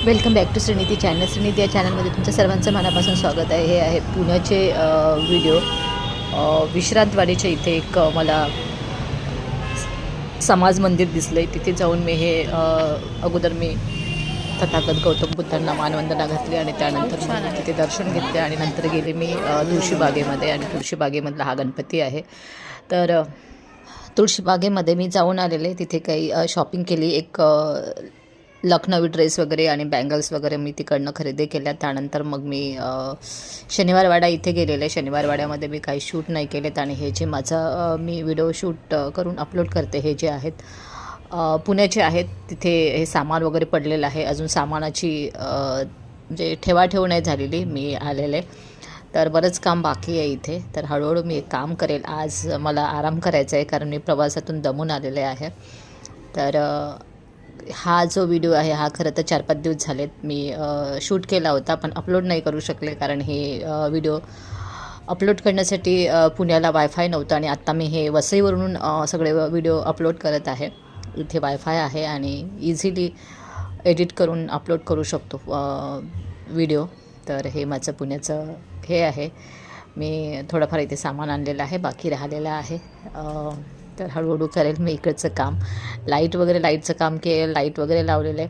Welcome back to Shrinidhi channel. Shrinidhi या चॅनलमध्ये तुमच्या सर्वांचं मनापासून स्वागत आहे. हे आहे पुण्याचे व्हिडिओ. विश्रांतवाडीच्या इथे एक मला समाज मंदिर दिसलं आहे. तिथे जाऊन मी अगोदर मी तथागत गौतम बुद्धांना मानवंदना घातली आणि त्यानंतर मग तिथे दर्शन घेतले आणि नंतर गेले मी तुळशीबागेमध्ये. आणि तुळशीबागेमधला हा गणपती आहे. तर तुळशीबागेमध्ये मी जाऊन आलेले. तिथे काही शॉपिंग केली. एक लखनवी ड्रेस वगैरे आणि बँगल्स वगैरे मी तिकडनं खरेदी केल्या. त्यानंतर मग मी शनिवारवाडा इथे गेलेले. शनिवारवाड्यामध्ये मी काही शूट नाही केलेत आणि हे जे माझा मी व्हिडिओ शूट करून अपलोड करते हे जे आहेत पुण्याचे आहेत. तिथे हे सामान वगैरे पडलेलं आहे. अजून सामानाची म्हणजे ठेवाठेव नाही झालेली. मी आलेले तर बरंच काम बाकी आहे इथे. तर हळूहळू मी एक काम करेल. आज मला आराम करायचा आहे कारण मी प्रवासातून दमून आलेले आहे. तर हा जो व्हिडिओ आहे हा खरं तर 4-5 दिवस झालेत मी शूट केला होता, पण अपलोड नाही करू शकले कारण हे व्हिडिओ अपलोड करण्यासाठी पुण्याला वायफाय नव्हतं. आणि आत्ता मी हे वसईवरून सगळे व्हिडिओ अपलोड करत आहे. इथे वायफाय आहे आणि इझिली एडिट करून अपलोड करू शकतो व्हिडिओ. तर हे माझं पुण्याचं हे आहे. मी थोडंफार इथे सामान आणलेलं आहे, बाकी राहिलेलं आहे. तर हळूहळू करेल मी इकडचं काम. लाईटचं काम केलं. लाईट वगैरे लावलेले,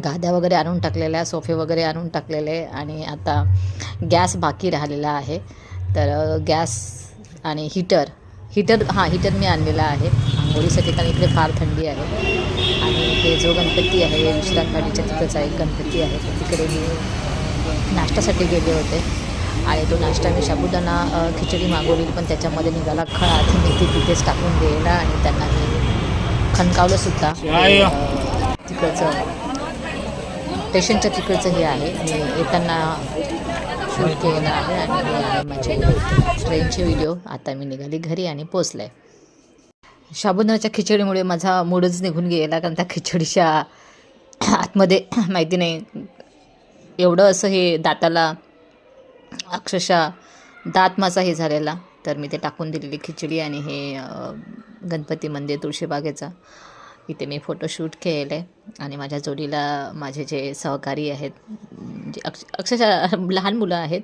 गाद्या वगैरे आणून टाकलेल्या, सोफे वगैरे आणून टाकलेले आणि आता गॅस बाकी राहिलेला आहे. तर गॅस आणि हीटर मी आणलेला आहे आंघोळीसाठी कारण इकडे फार थंडी आहे. आणि हे जो गणपती आहे विश्रांतवाडीच्या तिथंचा एक गणपती आहे. तिकडे मी नाश्त्यासाठी गेले होते आणि तो नाश्ता मी साबुदाणा खिचडी मागवली, पण त्याच्यामध्ये निघाला खळा. तर मी ती तिथेच टाकून द्यायला आणि त्यांना मी खणकावलंसुद्धा. तिकडचं स्टेशनच्या तिकडचं हे आहे. मी येताना शूट केलेलं आहे आणि हे आहे माझे ट्रेनचे व्हिडिओ. आता मी निघाली घरी आणि पोचले. साबुदाण्याच्या खिचडीमुळे माझा मूडच निघून गेला कारण त्या खिचडीच्या आतमध्ये माहिती नाही एवढं असं हे दाताला अक्षरशः दात माझा हे झालेला. तर मी ते टाकून दिलेली खिचडी आणि हे गणपती मंदिर तुळशीबागेचा इथे मी फोटोशूट केले. आणि माझ्या जोडीला माझे जे सहकारी आहेत जे अक्षरशः लहान मुलं आहेत,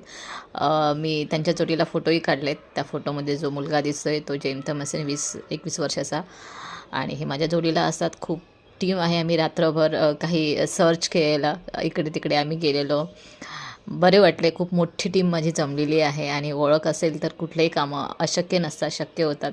मी त्यांच्या जोडीला फोटोही काढलेत. त्या फोटोमध्ये जो मुलगा दिसतो आहे तो जेमतेम असेल 20-21 वर्षाचा. आणि हे माझ्या जोडीला असतात. खूप टीम आहे. आम्ही रात्रभर काही सर्च केलेला, इकडे तिकडे आम्ही गेलेलो. बरे वाटले. खूप मोठी टीम माझी जमलेली आहे आणि ओळख असेल तर कुठलेही कामं अशक्य नसतात, शक्य होतात.